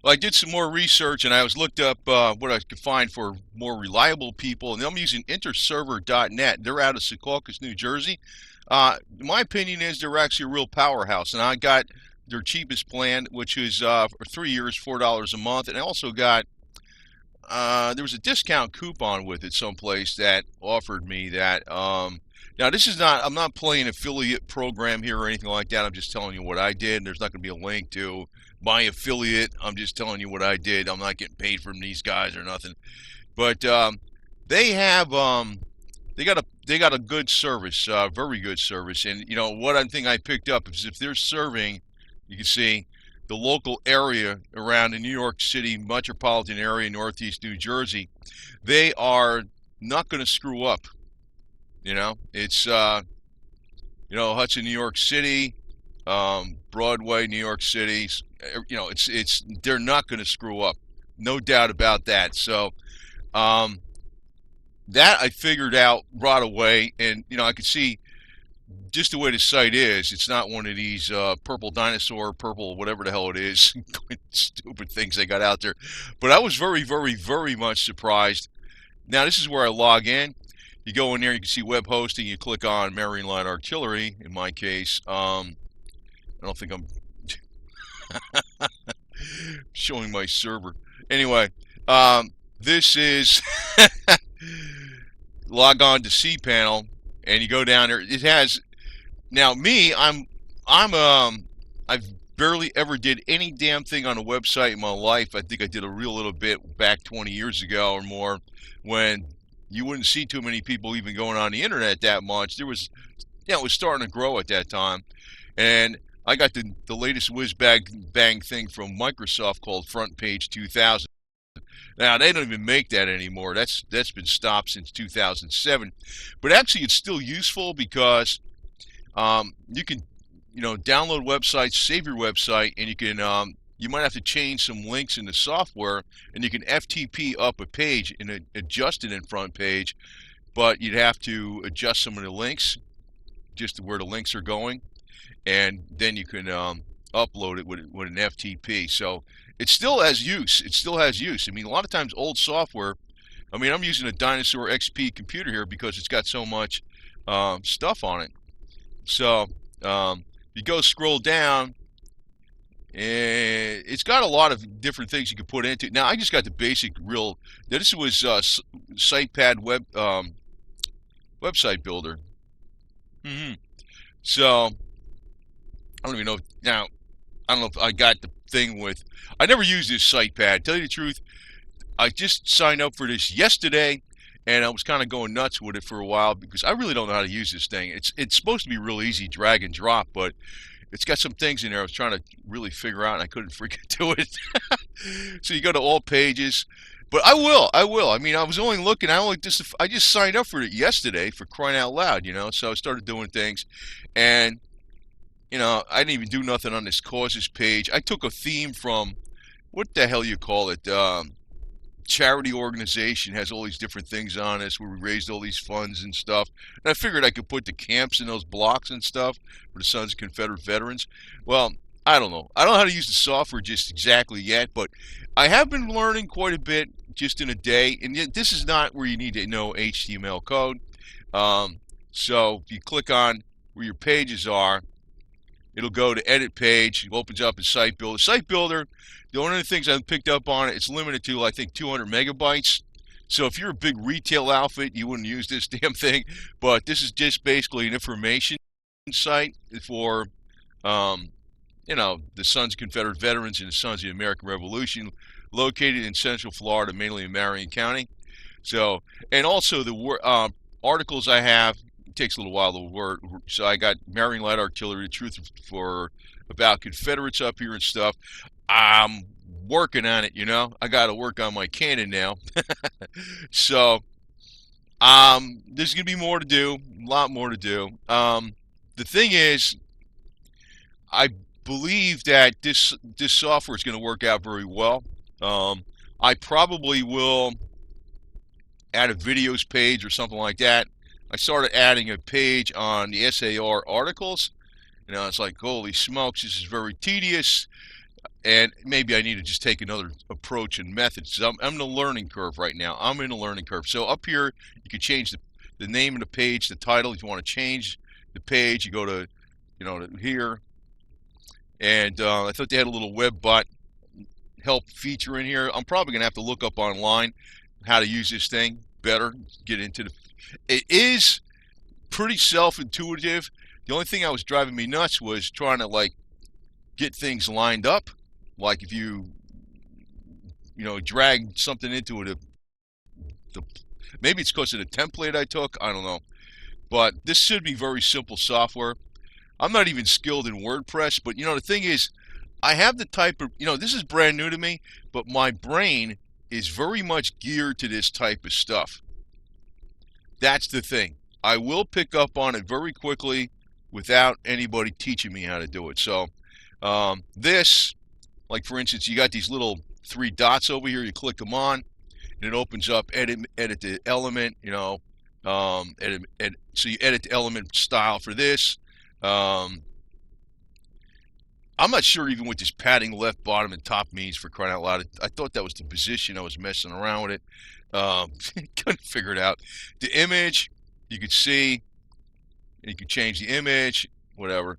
Well, I did some more research and I was looked up what I could find for more reliable people, and I'm using INTERSERVER.net. They're out of Secaucus, New Jersey. My opinion is they're actually a real powerhouse, and I got their cheapest plan, which is for 3 years, $4 a month, and I also got there was a discount coupon with it someplace that offered me that. Now this is not, I'm not playing affiliate program here or anything like that. I'm just telling you what I did. There's not going to be a link to my affiliate. I'm just telling you what I did. I'm not getting paid from these guys or nothing. But they have they got a good service, very good service. And you know what I think I picked up is if they're serving, you can see the local area around the New York City metropolitan area, Northeast New Jersey, they are not going to screw up. It's Hudson, New York City, Broadway, New York City. It's they're not going to screw up, no doubt about that. So that I figured out right away, and I could see just the way the site is. It's not one of these purple dinosaur, purple whatever the hell it is, stupid things they got out there. But I was very, very, very much surprised. Now this is where I log in. You go in there, you can see web hosting. You click on Marine Light Artillery. In my case, I don't think I'm showing my server. Anyway, this is log on to cPanel, and you go down there. It has now me. I've barely ever did any damn thing on a website in my life. I think I did a real little bit back 20 years ago or more when you wouldn't see too many people even going on the internet that much. There was, it was starting to grow at that time. And I got the latest whiz-bang thing from Microsoft called Front Page 2000. Now, they don't even make that anymore. That's been stopped since 2007. But actually, it's still useful because you can, download websites, save your website, and you can you might have to change some links in the software, and you can FTP up a page and adjust it in Front Page, but you'd have to adjust some of the links, just to where the links are going, and then you can upload it with an FTP. So it still has use. It still has use. I mean, a lot of times old software, I mean, I'm using a Dinosaur XP computer here because it's got so much stuff on it. So you go scroll down, and it's got a lot of different things you can put into it. Now, I just got the basic real. This was SitePad website builder. So I don't even know. Now, I don't know if I got the thing with. I never used this SitePad. Tell you the truth, I just signed up for this yesterday, and I was kind of going nuts with it for a while because I really don't know how to use this thing. It's supposed to be real easy, drag and drop, but it's got some things in there I was trying to really figure out, and I couldn't freaking do it. So you go to all pages, but I will. I mean, I was only looking. I just signed up for it yesterday, for crying out loud, So I started doing things, and I didn't even do nothing on this causes page. I took a theme from what the hell you call it. Charity organization has all these different things on us where we raised all these funds and stuff. And I figured I could put the camps in those blocks and stuff for the Sons of Confederate Veterans. Well, I don't know. I don't know how to use the software just exactly yet, but I have been learning quite a bit just in a day. And yet this is not where you need to know HTML code. So if you click on where your pages are, it'll go to edit page. It opens up in Site Builder. Site Builder, the only things I've picked up on it, it's limited to, I think, 200 megabytes. So if you're a big retail outfit, you wouldn't use this damn thing. But this is just basically an information site for, the Sons of Confederate Veterans and the Sons of the American Revolution, located in Central Florida, mainly in Marion County. So, and also the articles I have, takes a little while to work. So I got Marine Light Artillery, the truth about Confederates up here and stuff. I'm working on it, I got to work on my cannon now. So there's gonna be more to do, a lot more to do. The thing is, I believe that this software is going to work out very well. I probably will add a videos page or something like that. I started adding a page on the SAR articles. It's like, holy smokes, this is very tedious. and maybe I need to just take another approach and method. So I'm in the learning curve right now. I'm in the learning curve. So up here, you can change the name of the page, the title. If you want to change the page, you go to, to here. And I thought they had a little web bot help feature in here. I'm probably going to have to look up online how to use this thing better, get into the... It is pretty self-intuitive. The only thing that was driving me nuts was trying to, like, get things lined up. Like if you drag something into it, maybe it's because of the template I took, I don't know. But this should be very simple software. I'm not even skilled in WordPress, but the thing is, I have the type of, this is brand new to me, but my brain is very much geared to this type of stuff. That's the thing. I will pick up on it very quickly without anybody teaching me how to do it. So this, like for instance, you got these little 3 dots over here. You click them on, and it opens up edit the element. So you edit the element style for this. I'm not sure even what this padding left, bottom, and top means, for crying out loud. I thought that was the position. I was messing around with it. Couldn't figure it out. The image, you could see, and you can change the image, whatever.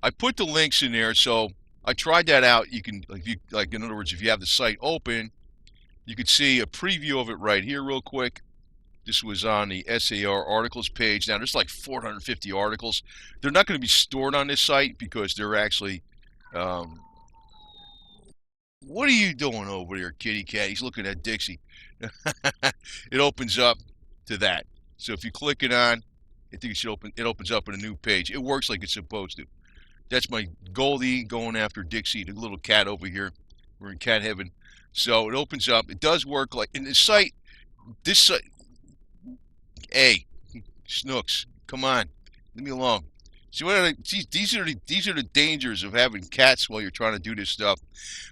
I put the links in there, so I tried that out. You can, in other words, if you have the site open, you could see a preview of it right here real quick. This was on the SAR articles page. Now, there's like 450 articles. They're not going to be stored on this site because they're actually... what are you doing over there, kitty cat? He's looking at Dixie. It opens up to that. So if you click it on, I think it opens up in a new page. It works like it's supposed to. That's my Goldie going after Dixie, the little cat over here. We're in cat heaven. So it opens up. It does work like in the site. This site... Hey, Snooks, come on, leave me alone. See these are the dangers of having cats while you're trying to do this stuff.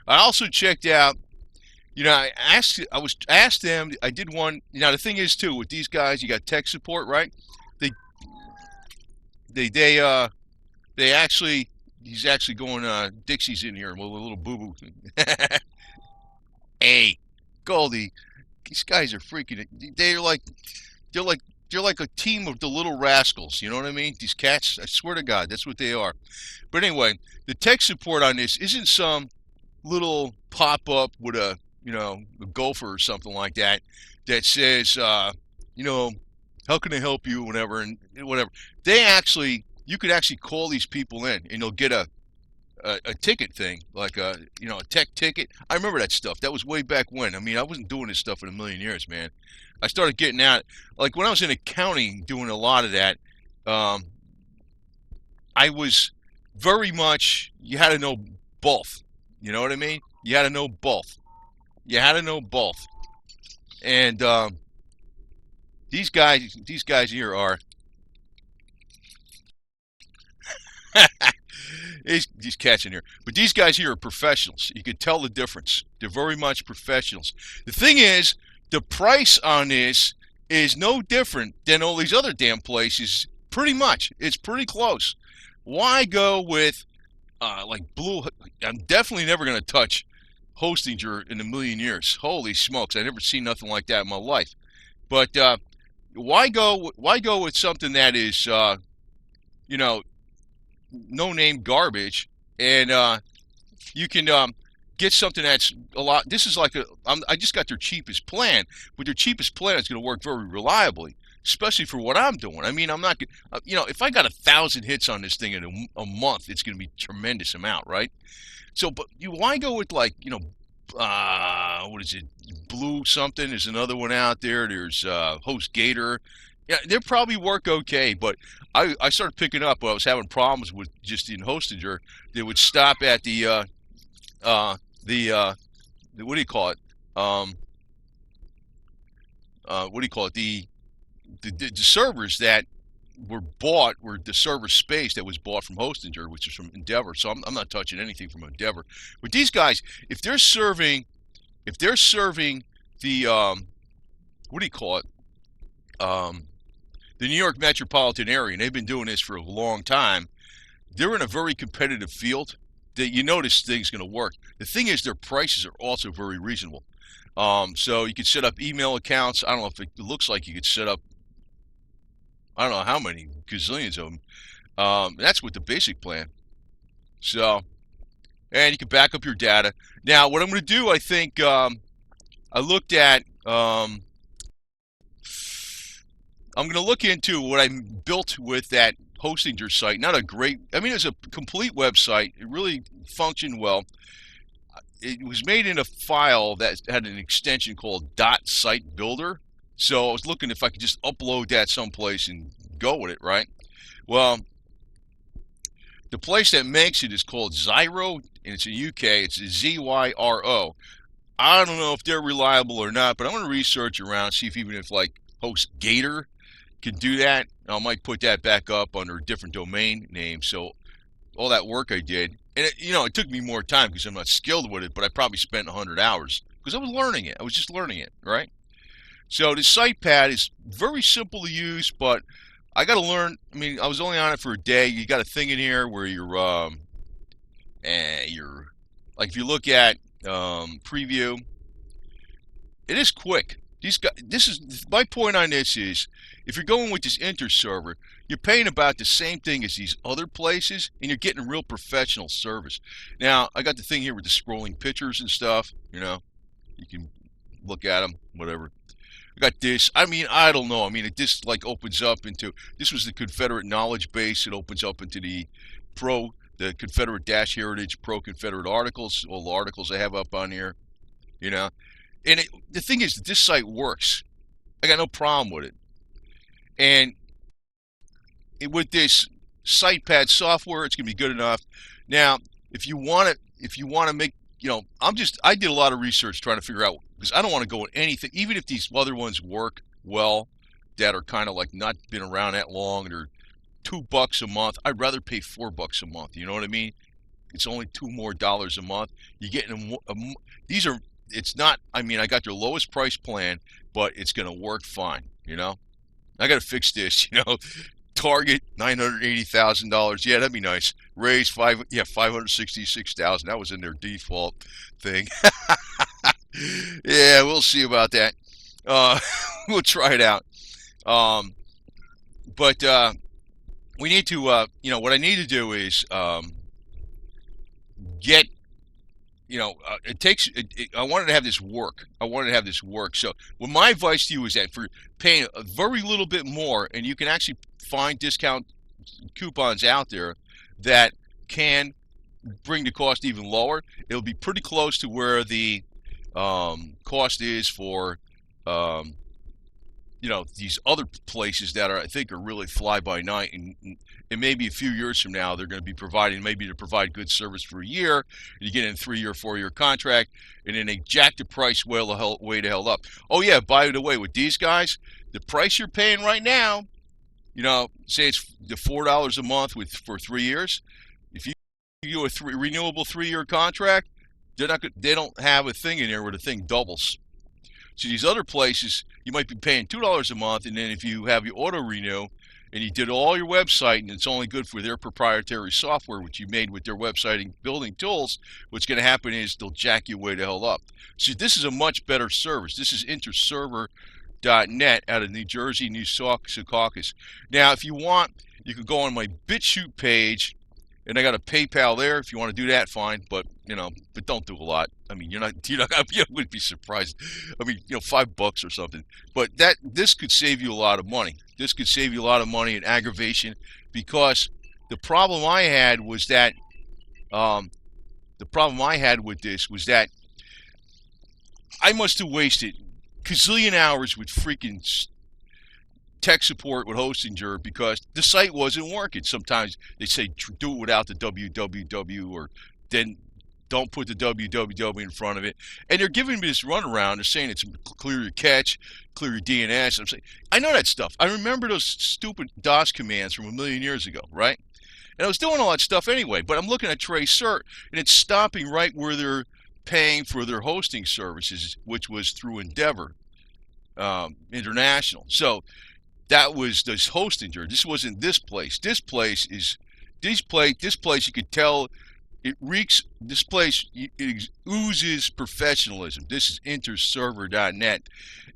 I also checked out. I asked them. I did one. The thing is too with these guys, you got tech support, right? They actually, he's actually going. Dixie's in here with a little boo boo. Hey, Goldie, these guys are freaking. They're like a team of the little rascals, you know what I mean? These cats, I swear to God, that's what they are. But anyway, the tech support on this isn't some little pop-up with a gopher or something like that says, how can I help you, whatever, and whatever. You could actually call these people in, and you'll get a ticket thing, like a tech ticket. I remember that stuff. That was way back when. I mean, I wasn't doing this stuff in a million years, man. I started getting out, like when I was in accounting, doing a lot of that. I was very much, you had to know both. You know what I mean? You had to know both. You had to know both. And these guys here are these cats in here. But these guys here are professionals. You can tell the difference. They're very much professionals. The thing is, the price on this is no different than all these other damn places. Pretty much. It's pretty close. Why go with like Blue? I'm definitely never going to touch Hostinger in a million years. Holy smokes, I never seen nothing like that in my life. But why go with something that is no name garbage, and you can get something that's a lot. This is like I just got their cheapest plan, but their cheapest plan is going to work very reliably, especially for what I'm doing. I mean, I'm not, if I got 1,000 hits on this thing in a month, it's going to be a tremendous amount, right? So, but why go with like, what is it? Blue something. There's another one out there. There's HostGator. Yeah, they probably work okay, but I started picking up when I was having problems with just in Hostinger. They would stop at the what do you call it? What do you call it? The servers that were the server space that was bought from Hostinger, which is from Endeavor. So I'm not touching anything from Endeavor. But these guys, if they're serving the what do you call it? The New York metropolitan area, and they've been doing this for a long time. They're in a very competitive field. you know this thing's going to work. The thing is, their prices are also very reasonable. So you could set up email accounts. I don't know if it looks like you could set up, I don't know how many, gazillions of them. That's with the basic plan. So, and you can back up your data. Now, what I'm going to do, I think, I looked at, I'm going to look into what I built with that Hostinger site. Not a great, I mean, it's a complete website. It really functioned well. It was made in a file that had an extension called .site builder. So I was looking if I could just upload that someplace and go with it, right? Well, the place that makes it is called Zyro, and it's in UK. It's Zyro. I don't know if they're reliable or not, but I'm going to research around, see if even if like HostGator can do that. I might put that back up under a different domain name. So all that work I did, and it took me more time because I'm not skilled with it, but I probably spent 100 hours because I was learning it. I was just learning it, right? So the site pad is very simple to use, but I got to learn. I mean, I was only on it for a day. You got a thing in here where you're like, if you look at preview, it is quick. This is my point on this is, if you're going with this INTERSERVER, you're paying about the same thing as these other places, and you're getting real professional service. Now, I got the thing here with the scrolling pictures and stuff. You can look at them, whatever. I got this. I mean, I don't know. I mean, this like opens up into, this was the Confederate knowledge base. It opens up into the Confederate Heritage pro-Confederate articles, all the articles I have up on here, And the thing is that this site works. I got no problem with it. And with this SitePad software, it's going to be good enough. Now, if you want to make, I did a lot of research trying to figure out, because I don't want to go with anything, even if these other ones work well, that are kind of like not been around that long, and they're $2 a month. I'd rather pay $4 a month. You know what I mean? It's only $2 more a month. You're getting these are. It's not. I mean, I got your lowest price plan, but it's going to work fine. I got to fix this. Target $980,000. Yeah, that'd be nice. Raise $566,000. That was in their default thing. Yeah, we'll see about that. We'll try it out. But we need to, what I need to do is get, it takes, I wanted to have this work. So, well, my advice to you is that for paying a very little bit more, and you can actually find discount coupons out there that can bring the cost even lower. It'll be pretty close to where the cost is for these other places that I think are really fly by night, and maybe a few years from now they're going to be providing, maybe to provide good service for a year, and you get in a 3-year, 4-year contract, and then they jack the price way to hell up. Oh yeah, by the way, with these guys, the price you're paying right now, say it's the $4 a month for 3 years. If you do a renewable 3-year contract, they don't have a thing in there where the thing doubles. So these other places, you might be paying $2 a month, and then if you have your auto renew and you did all your website and it's only good for their proprietary software, which you made with their website and building tools, what's going to happen is they'll jack you way the hell up. So this is a much better service. This is INTERSERVER.net out of New Jersey, New Secaucus. Now, if you want, you can go on my BitChute page, and I got a PayPal there. If you want to do that, fine. But but don't do a lot. I mean, you wouldn't be surprised. I mean, $5 or something. But this could save you a lot of money. This could save you a lot of money and aggravation, because the problem I had was that with this was that I must have wasted gazillion hours with freaking tech support with Hostinger because the site wasn't working. Sometimes they say do it without the www, or then don't put the www in front of it. And they're giving me this runaround. They're saying it's clear your cache, clear your DNS. I'm saying, I know that stuff. I remember those stupid DOS commands from a million years ago, right? And I was doing all that stuff anyway, but I'm looking at Tracert, and it's stopping right where they're paying for their hosting services, which was through Endeavor International. So that was this Hostinger. This wasn't this place. This place you could tell It reeks. This place it oozes professionalism. This is INTERSERVER.net,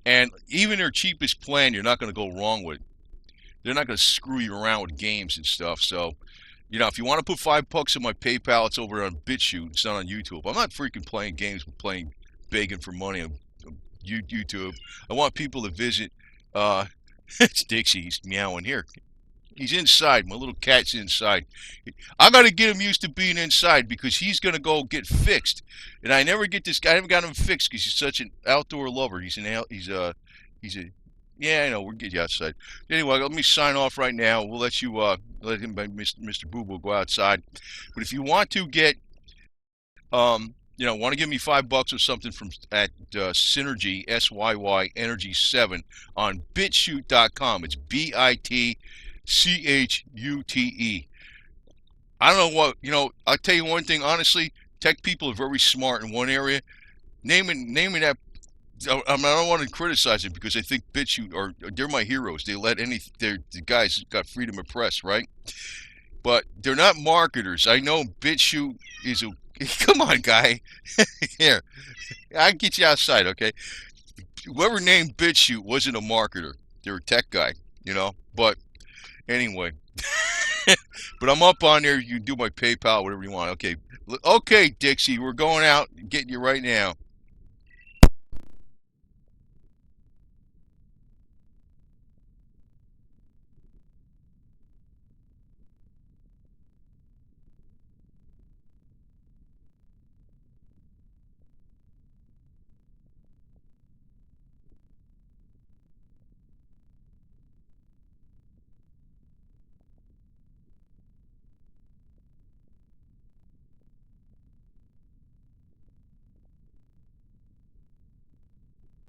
and even their cheapest plan, you're not going to go wrong with. They're not going to screw you around with games and stuff. So, if you want to put $5 in my PayPal, it's over on BitChute. It's not on YouTube. I'm not freaking playing games. I'm playing begging for money on YouTube. I want people to visit. It's Dixie. He's meowing here. He's inside. My little cat's inside. I got to get him used to being inside because he's going to go get fixed. And I never get this guy. I haven't got him fixed because he's such an outdoor lover. He's a, yeah, I know. We'll get you outside. Anyway, let me sign off right now. We'll let you, let him, Mr. Boo Boo, go outside. But if you want to get, want to give me $5 or something from at Synergy SYY Energy 7 on bitchute.com. It's BITCHUTE. I don't know what I'll tell you one thing honestly. Tech people are very smart in one area. Naming that. I don't want to criticize it because I think BitChute they're my heroes. They let the guys got freedom of press, right? But they're not marketers. I know BitChute is a come on, guy. Here, I'll get you outside, okay? Whoever named BitChute wasn't a marketer. They're a tech guy, But anyway, but I'm up on there. You can do my PayPal, whatever you want. Okay, Dixie, we're going out and getting you right now.